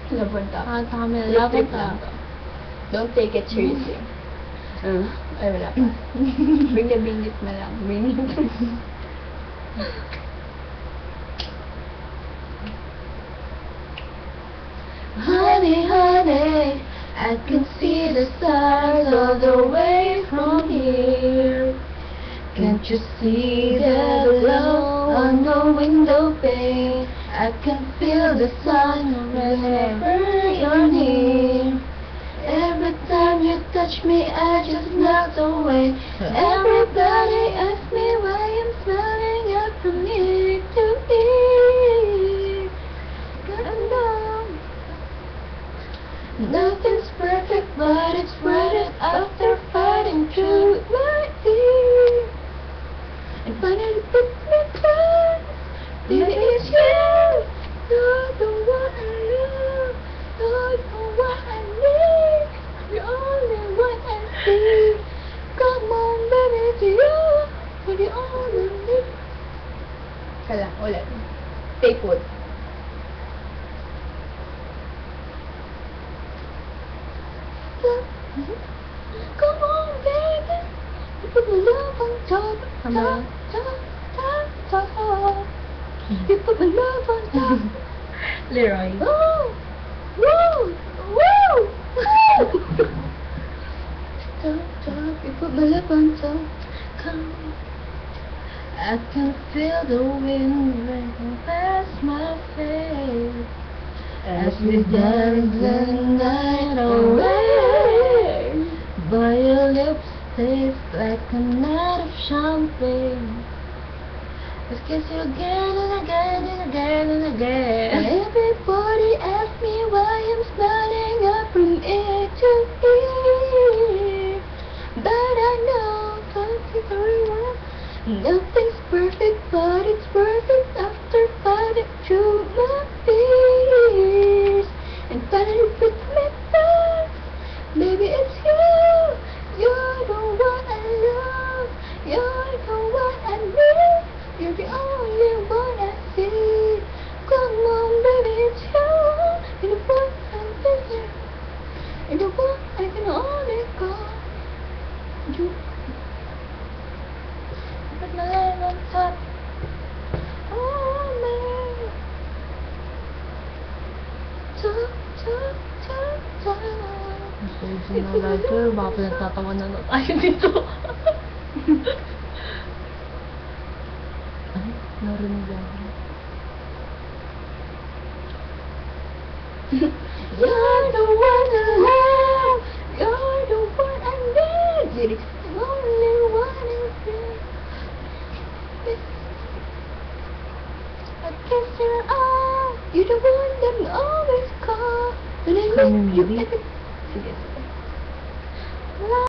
Lapunta. Tama, Love trip lapunta. lang to. Don't take it seriously. Ay, wala pa. Bingit mo lang. Bingit. Honey, honey, I can see the stars all the way from here. Can't you see the glow on the window pane? I can feel the sun whenever you're near. Every time you touch me, I just melt away. Everybody asks me why I'm smiling up from ear to ear. I know nothing's perfect, but it's worth it after fighting through with my fear. And finally put me down. Baby, it's you. You're the one I love. You're the one I need. You're the only one I see. Come on, baby, it's you. You're the only one. Kala, ulit. Stay put. Come on, baby. You put my love on top, top, top, top, top. You put my love on top. Leroy. Oh, woo, woo, woo. Top, top. You put my love on top. Come. I can feel the wind breaking past my face as we dance the night away. But your lips taste like a night of champagne. Let's kiss you again and again and again and again. Everybody asks me why I'm smiling up from ear to ear. But I know something's real. Nothing's perfect, but it's worth it after fighting through my fears. And finally put me back. Baby, it's you. You're the one I love. You're the one I need. You're the only one I see. Come on, baby, it's you. You're the one I'm missing. You're the one I can only call you. Put my leg on top. Oh, man. Top, top, top, top. Page na lighter, baka pinagtatawa na tayo dito. Ay, narinig ako. You're the one I love. You're the one I need. The only one I see. I kiss your arm. You're the one that I always call. When I Kami, miss you, maybe? Sige, sige.